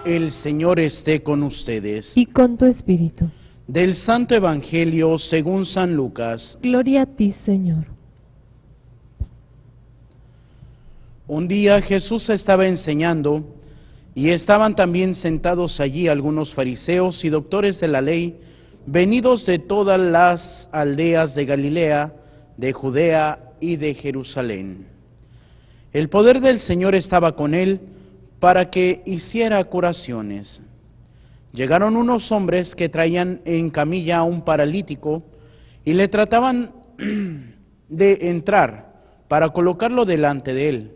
El Señor esté con ustedes. Y con tu espíritu. Del Santo Evangelio según San Lucas. Gloria a ti, Señor. Un día Jesús estaba enseñando y estaban también sentados allí algunos fariseos y doctores de la ley, venidos de todas las aldeas de Galilea, de Judea y de Jerusalén. El poder del Señor estaba con él para que hiciera curaciones. Llegaron unos hombres que traían en camilla a un paralítico y le trataban de entrar para colocarlo delante de él.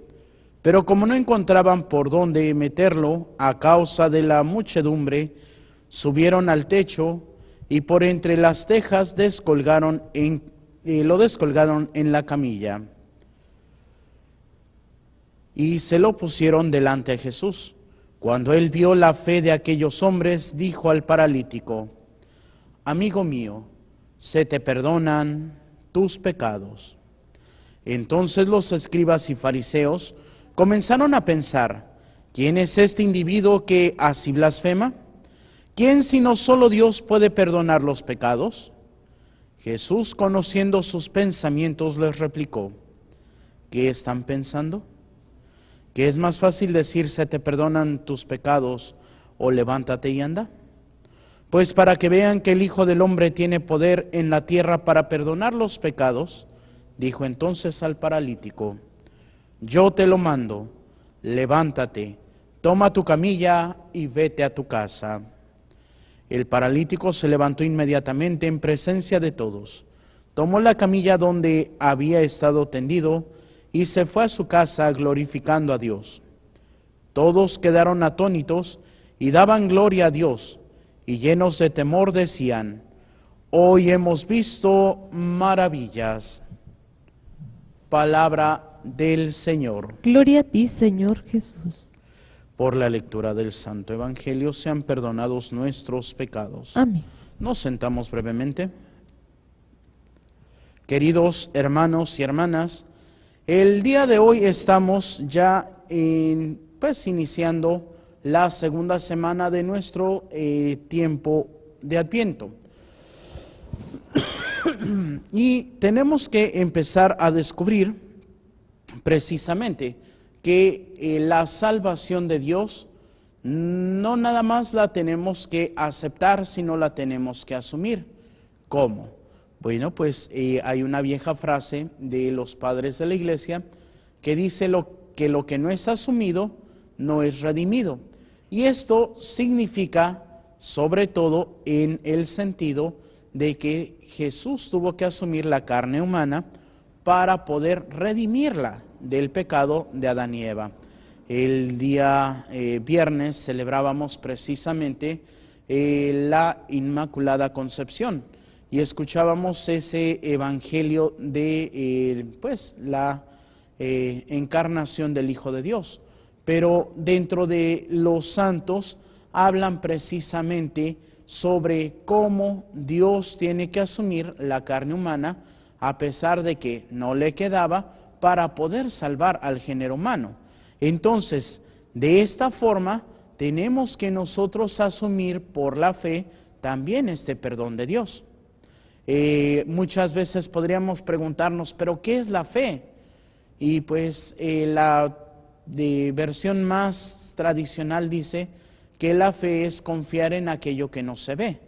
Pero como no encontraban por dónde meterlo a causa de la muchedumbre, subieron al techo y por entre las tejas lo descolgaron en la camilla y se lo pusieron delante de Jesús. Cuando él vio la fe de aquellos hombres, dijo al paralítico: amigo mío, se te perdonan tus pecados. Entonces los escribas y fariseos comenzaron a pensar: ¿quién es este individuo que así blasfema? ¿Quién sino solo Dios puede perdonar los pecados? Jesús, conociendo sus pensamientos, les replicó: ¿qué están pensando? ¿Que es más fácil decir se te perdonan tus pecados o levántate y anda? Pues para que vean que el Hijo del Hombre tiene poder en la tierra para perdonar los pecados, dijo entonces al paralítico: yo te lo mando, levántate, toma tu camilla y vete a tu casa. El paralítico se levantó inmediatamente en presencia de todos, tomó la camilla donde había estado tendido y se fue a su casa glorificando a Dios. Todos quedaron atónitos y daban gloria a Dios, y llenos de temor decían: hoy hemos visto maravillas. Palabra del Señor. Gloria a ti, Señor Jesús. Por la lectura del Santo Evangelio sean perdonados nuestros pecados. Amén. Nos sentamos brevemente. Queridos hermanos y hermanas, el día de hoy estamos ya iniciando la segunda semana de nuestro tiempo de Adviento. Y tenemos que empezar a descubrir precisamente que la salvación de Dios no nada más la tenemos que aceptar, sino la tenemos que asumir. ¿Cómo? Bueno, pues hay una vieja frase de los padres de la iglesia que dice que lo que no es asumido no es redimido. Y esto significa, sobre todo, en el sentido de que Jesús tuvo que asumir la carne humana para poder redimirla del pecado de Adán y Eva. El día viernes celebrábamos precisamente la Inmaculada Concepción y escuchábamos ese evangelio de la encarnación del Hijo de Dios. Pero dentro de los santos hablan precisamente sobre cómo Dios tiene que asumir la carne humana a pesar de que no le quedaba para poder salvar al género humano. Entonces, de esta forma, tenemos que nosotros asumir por la fe también este perdón de Dios. Muchas veces podríamos preguntarnos, ¿pero qué es la fe? Y pues la versión más tradicional dice que la fe es confiar en aquello que no se ve.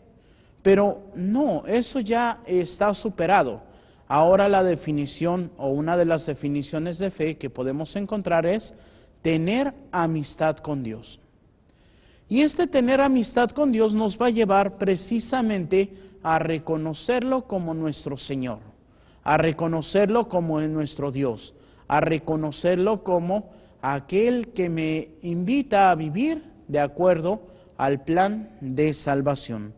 Pero no, eso ya está superado. Ahora la definición o una de las definiciones de fe que podemos encontrar es tener amistad con Dios. Y este tener amistad con Dios nos va a llevar precisamente a reconocerlo como nuestro Señor, a reconocerlo como nuestro Dios, a reconocerlo como aquel que me invita a vivir de acuerdo al plan de salvación.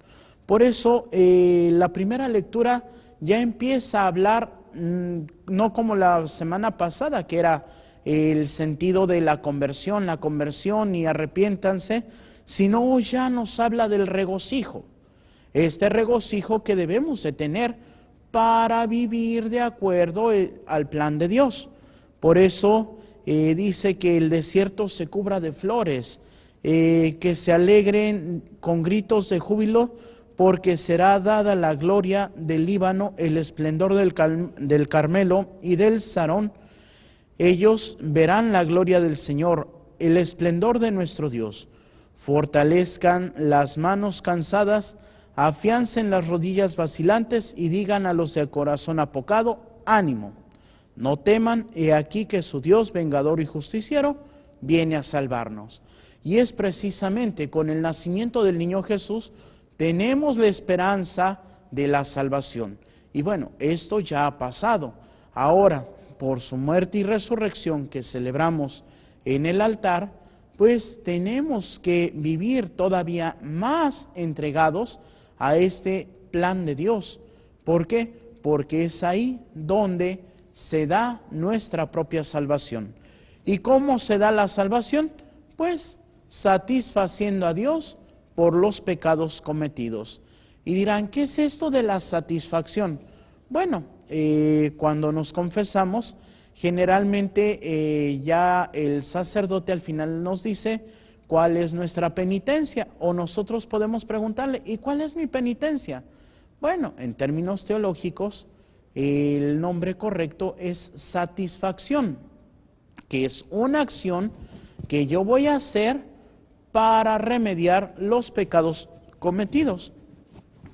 Por eso la primera lectura ya empieza a hablar, no como la semana pasada, que era el sentido de la conversión y arrepiéntanse, sino hoy ya nos habla del regocijo. Este regocijo que debemos de tener para vivir de acuerdo al plan de Dios. Por eso dice que el desierto se cubra de flores que se alegren con gritos de júbilo, porque será dada la gloria del Líbano, el esplendor del Carmelo y del Sarón. Ellos verán la gloria del Señor, el esplendor de nuestro Dios. Fortalezcan las manos cansadas, afiancen las rodillas vacilantes y digan a los de corazón apocado, ánimo. No teman, he aquí que su Dios, vengador y justiciero, viene a salvarnos. Y es precisamente con el nacimiento del niño Jesús tenemos la esperanza de la salvación. Y bueno, esto ya ha pasado. Ahora, por su muerte y resurrección que celebramos en el altar, pues tenemos que vivir todavía más entregados a este plan de Dios. ¿Por qué? Porque es ahí donde se da nuestra propia salvación. ¿Y cómo se da la salvación? Pues satisfaciendo a Dios por los pecados cometidos. Y dirán, ¿qué es esto de la satisfacción? Bueno, cuando nos confesamos, generalmente ya el sacerdote al final nos dice cuál es nuestra penitencia, o nosotros podemos preguntarle, ¿y cuál es mi penitencia? Bueno, en términos teológicos, el nombre correcto es satisfacción, que es una acción que yo voy a hacer para remediar los pecados cometidos,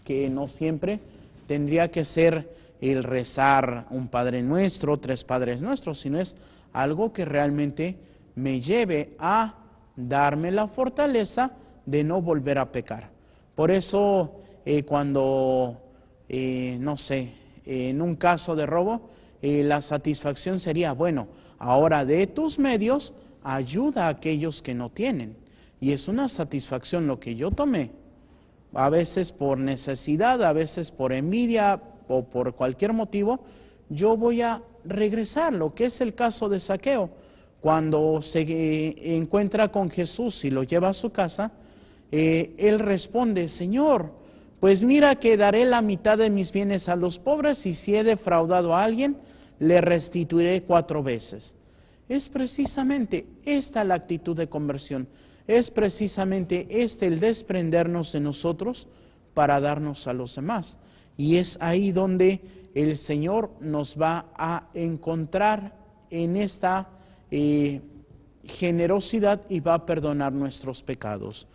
que no siempre tendría que ser el rezar un Padre Nuestro, 3 Padres Nuestros, sino es algo que realmente me lleve a darme la fortaleza de no volver a pecar. Por eso cuando, no sé, en un caso de robo, la satisfacción sería, bueno, ahora de tus medios ayuda a aquellos que no tienen. Y es una satisfacción lo que yo tomé, a veces por necesidad, a veces por envidia o por cualquier motivo, yo voy a regresar, lo que es el caso de Zaqueo. Cuando se encuentra con Jesús y lo lleva a su casa, él responde, Señor, pues mira que daré la mitad de mis bienes a los pobres y si he defraudado a alguien, le restituiré 4 veces. Es precisamente esta la actitud de conversión. Es precisamente el desprendernos de nosotros para darnos a los demás. Y es ahí donde el Señor nos va a encontrar en esta generosidad y va a perdonar nuestros pecados,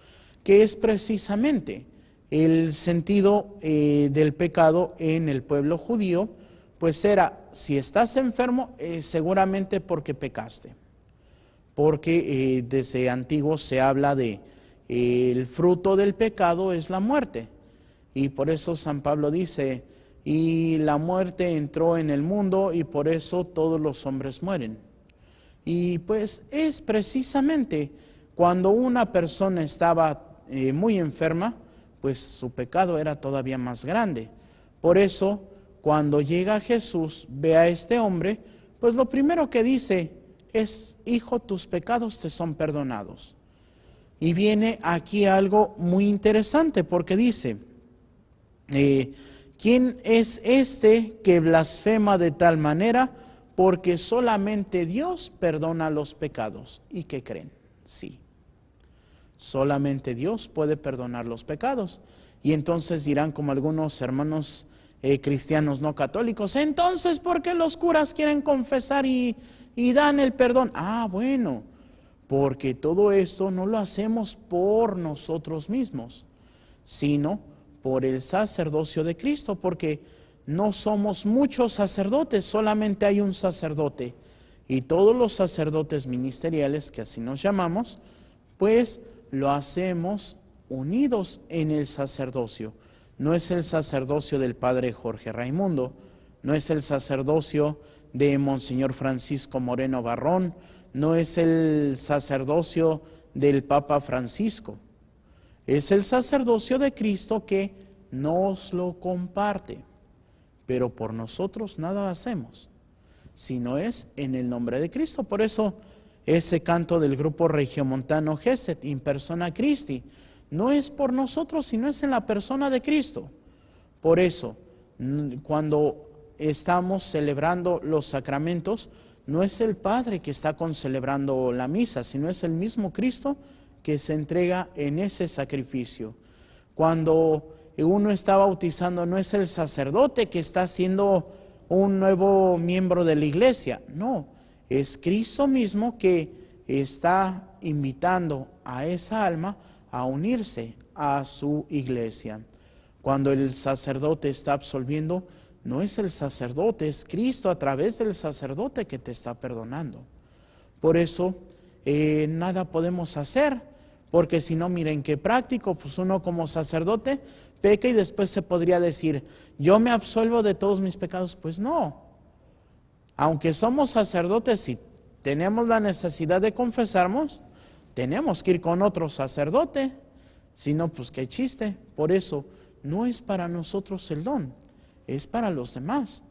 que es precisamente el sentido del pecado en el pueblo judío, pues era, si estás enfermo, seguramente porque pecaste. Porque desde antiguo se habla de el fruto del pecado es la muerte. Y por eso San Pablo dice, y la muerte entró en el mundo y por eso todos los hombres mueren. Y pues es precisamente cuando una persona estaba muy enferma, pues su pecado era todavía más grande. Por eso, cuando llega Jesús, ve a este hombre, pues lo primero que dice es, hijo, tus pecados te son perdonados. Y viene aquí algo muy interesante, porque dice, ¿quién es este que blasfema de tal manera? Porque solamente Dios perdona los pecados. ¿Y qué creen? Sí. Solamente Dios puede perdonar los pecados. Y entonces dirán como algunos hermanos cristianos no católicos, entonces ¿por qué los curas quieren confesar y dan el perdón? Ah, bueno, porque todo esto no lo hacemos por nosotros mismos, sino por el sacerdocio de Cristo, porque no somos muchos sacerdotes, solamente hay un sacerdote. Y todos los sacerdotes ministeriales, que así nos llamamos, pues lo hacemos unidos en el sacerdocio. No es el sacerdocio del padre Jorge Raimundo, no es el sacerdocio de Monseñor Francisco Moreno Barrón, no es el sacerdocio del Papa Francisco. Es el sacerdocio de Cristo que nos lo comparte, pero por nosotros nada hacemos, sino es en el nombre de Cristo. Por eso ese canto del grupo regiomontano Geset, in persona Christi, no es por nosotros, sino es en la persona de Cristo. Por eso, cuando estamos celebrando los sacramentos, no es el Padre que está concelebrando la misa, sino es el mismo Cristo que se entrega en ese sacrificio. Cuando uno está bautizando, no es el sacerdote que está siendo un nuevo miembro de la iglesia, no, es Cristo mismo que está invitando a esa alma a unirse a su iglesia. Cuando el sacerdote está absolviendo, no es el sacerdote, es Cristo a través del sacerdote que te está perdonando. Por eso nada podemos hacer, porque si no, miren qué práctico, pues uno como sacerdote peca y después se podría decir, yo me absuelvo de todos mis pecados. Pues no, aunque somos sacerdotes y tenemos la necesidad de confesarnos, tenemos que ir con otro sacerdote, si no, pues qué chiste. Por eso no es para nosotros el don, es para los demás.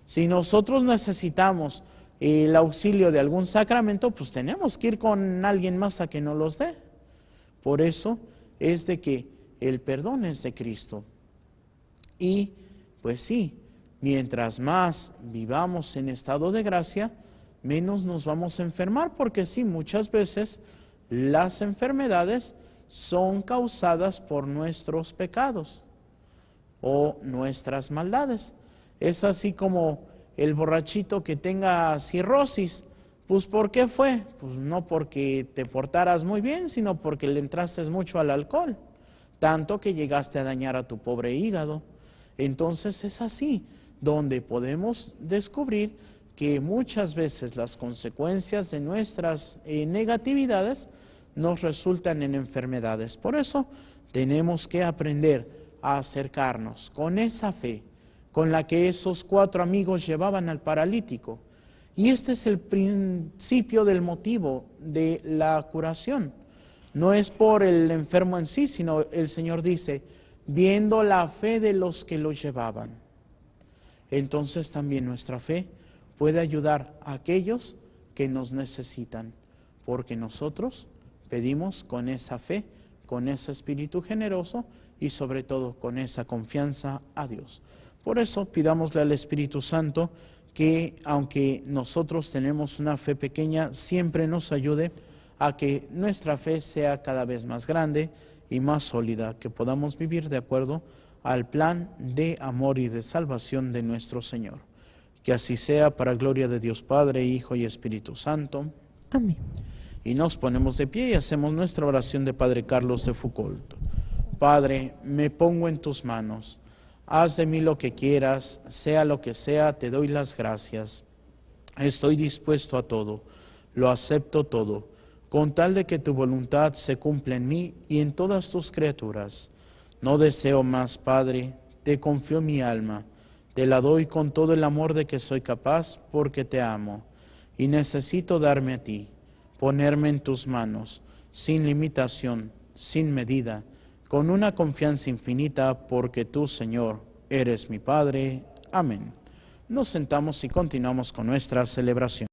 Si nosotros necesitamos el auxilio de algún sacramento, pues tenemos que ir con alguien más a que nos los dé. Por eso es de que el perdón es de Cristo. Y pues sí, mientras más vivamos en estado de gracia, menos nos vamos a enfermar, porque sí, muchas veces las enfermedades son causadas por nuestros pecados o nuestras maldades. Es así como el borrachito que tenga cirrosis. Pues ¿por qué fue? Pues no porque te portaras muy bien, sino porque le entraste mucho al alcohol, tanto que llegaste a dañar a tu pobre hígado. Entonces es así, donde podemos descubrir que muchas veces las consecuencias de nuestras negatividades nos resultan en enfermedades. Por eso tenemos que aprender a acercarnos con esa fe con la que esos 4 amigos llevaban al paralítico. Y este es el principio del motivo de la curación. No es por el enfermo en sí, sino el Señor dice, viendo la fe de los que lo llevaban. Entonces también nuestra fe puede ayudar a aquellos que nos necesitan, porque nosotros pedimos con esa fe, con ese espíritu generoso y sobre todo con esa confianza a Dios. Por eso pidámosle al Espíritu Santo que, aunque nosotros tenemos una fe pequeña, siempre nos ayude a que nuestra fe sea cada vez más grande y más sólida, que podamos vivir de acuerdo al plan de amor y de salvación de nuestro Señor. Que así sea, para gloria de Dios Padre, Hijo y Espíritu Santo. Amén. Y nos ponemos de pie y hacemos nuestra oración de Padre Carlos de Foucault. Padre, me pongo en tus manos. Haz de mí lo que quieras, sea lo que sea, te doy las gracias. Estoy dispuesto a todo, lo acepto todo, con tal de que tu voluntad se cumpla en mí y en todas tus criaturas. No deseo más, Padre, te confío mi alma, te la doy con todo el amor de que soy capaz, porque te amo, y necesito darme a ti, ponerme en tus manos, sin limitación, sin medida, con una confianza infinita, porque tú, Señor, eres mi Padre. Amén. Nos sentamos y continuamos con nuestra celebración.